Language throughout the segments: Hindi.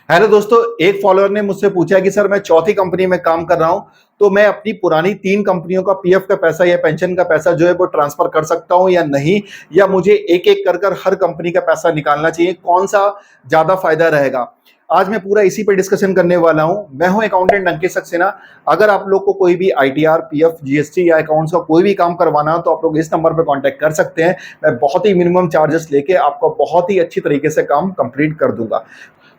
हेलो दोस्तों, एक फॉलोअर ने मुझसे पूछा कि सर मैं चौथी कंपनी में काम कर रहा हूं, तो मैं अपनी पुरानी 3 कंपनियों का पीएफ का पैसा या पेंशन का पैसा जो है वो ट्रांसफर कर सकता हूं या नहीं, या मुझे एक एक कर कर हर कंपनी का पैसा निकालना चाहिए, कौन सा ज्यादा फायदा रहेगा। आज मैं पूरा इसी पे डिस्कशन करने वाला हूं। मैं हूं अकाउंटेंट अंकित सक्सेना। अगर आप लोग को कोई भी आईटीआर, पीएफ, जीएसटी या अकाउंट्स का कोई भी काम करवाना हो तो आप लोग इस नंबर पर कांटेक्ट कर सकते हैं। मैं बहुत ही मिनिमम चार्जेस लेके आपको बहुत ही अच्छी तरीके से काम कंप्लीट कर दूंगा।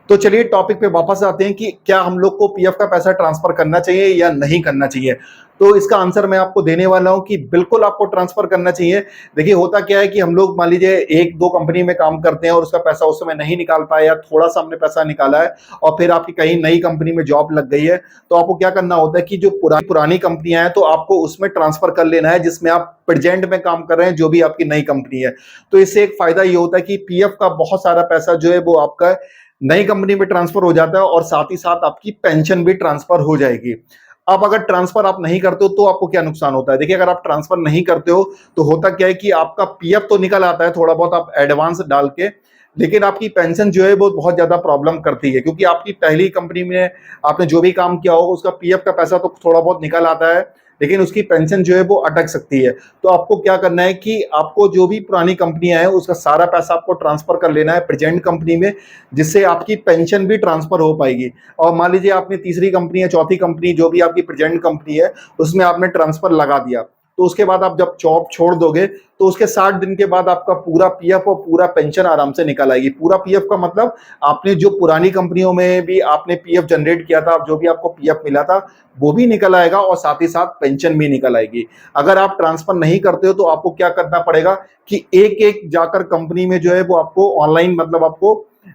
तो चलिए टॉपिक पे वापस आते हैं कि क्या हम लोग को पीएफ का पैसा ट्रांसफर करना चाहिए या नहीं करना चाहिए। तो इसका आंसर मैं आपको देने वाला हूं कि बिल्कुल आपको ट्रांसफर करना चाहिए। देखिए होता क्या है कि हम लोग मान लीजिए एक दो कंपनी में काम करते हैं और उसका पैसा उस समय नहीं निकाल पाए या थोड़ा सा हमने पैसा निकाला है और फिर आपकी कहीं नई कंपनी में जॉब लग गई है, तो आपको क्या करना होता है कि जो पुरानी कंपनियां हैं तो आपको उसमें ट्रांसफर कर लेना है जिसमें आप प्रेजेंट में काम कर रहे हैं, जो भी आपकी नई कंपनी है। तो इससे एक फायदा ये होता है कि पीएफ का बहुत सारा पैसा जो है वो आपका नई कंपनी में ट्रांसफर हो जाता है और साथ ही साथ आपकी पेंशन भी ट्रांसफर हो जाएगी। अब अगर ट्रांसफर आप नहीं करते हो तो आपको क्या नुकसान होता है। देखिए अगर आप ट्रांसफर नहीं करते हो तो होता क्या है कि आपका पीएफ तो निकल आता है थोड़ा बहुत आप एडवांस डाल के, लेकिन आपकी पेंशन जो है वो बहुत ज्यादा प्रॉब्लम करती है, क्योंकि आपकी पहली कंपनी में आपने जो भी काम किया होगा उसका पीएफ का पैसा तो थोड़ा बहुत निकल आता है, लेकिन उसकी पेंशन जो है वो अटक सकती है। तो आपको क्या करना है कि आपको जो भी पुरानी कंपनियां हैं उसका सारा पैसा आपको ट्रांसफर कर लेना है प्रेजेंट कंपनी में, जिससे आपकी पेंशन भी ट्रांसफर हो पाएगी। और मान लीजिए आपने तीसरी कंपनी या चौथी कंपनी जो भी आपकी प्रेजेंट कंपनी है उसमें आपने ट्रांसफर लगा दिया, तो उसके बाद आप जब जॉब छोड़ दोगे तो उसके 60 दिन के बाद आपका पूरा पीएफ और पूरा पेंशन आराम से निकल आएगी। पूरा पीएफ का मतलब आपने जो पुरानी कंपनियों में भी आपने पीएफ जनरेट किया था, जो भी आपको पीएफ मिला था वो भी निकल आएगा और साथ ही साथ पेंशन भी निकल आएगी। अगर आप ट्रांसफर नहीं करते हो तो आपको क्या करना पड़ेगा कि एक एक जाकर कंपनी में जो है वो आपको ऑनलाइन मतलब आपको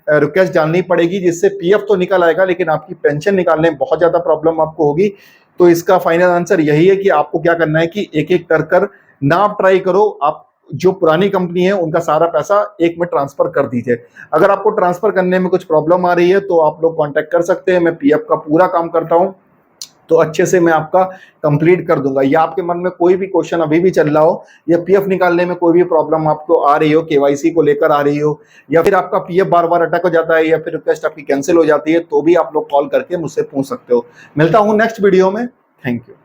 रिक्वेस्ट डालनी पड़ेगी, जिससे पीएफ तो निकल आएगा लेकिन आपकी पेंशन निकालने में बहुत ज्यादा प्रॉब्लम आपको होगी। तो इसका फाइनल आंसर यही है कि आपको क्या करना है कि एक एक कर कर ना आप ट्राई करो, आप जो पुरानी कंपनी है उनका सारा पैसा एक में ट्रांसफर कर दीजिए। अगर आपको ट्रांसफर करने में कुछ प्रॉब्लम आ रही है तो आप लोग कांटेक्ट कर सकते हैं। मैं पीएफ का पूरा काम करता हूं तो अच्छे से मैं आपका कंप्लीट कर दूंगा। या आपके मन में कोई भी क्वेश्चन अभी भी चल रहा हो या पीएफ निकालने में कोई भी प्रॉब्लम आपको आ रही हो, केवाईसी को लेकर आ रही हो, या फिर आपका पीएफ बार बार अटक हो जाता है या फिर रिक्वेस्ट आपकी कैंसिल हो जाती है, तो भी आप लोग कॉल करके मुझसे पूछ सकते हो। मिलता हूं नेक्स्ट वीडियो में। Thank you.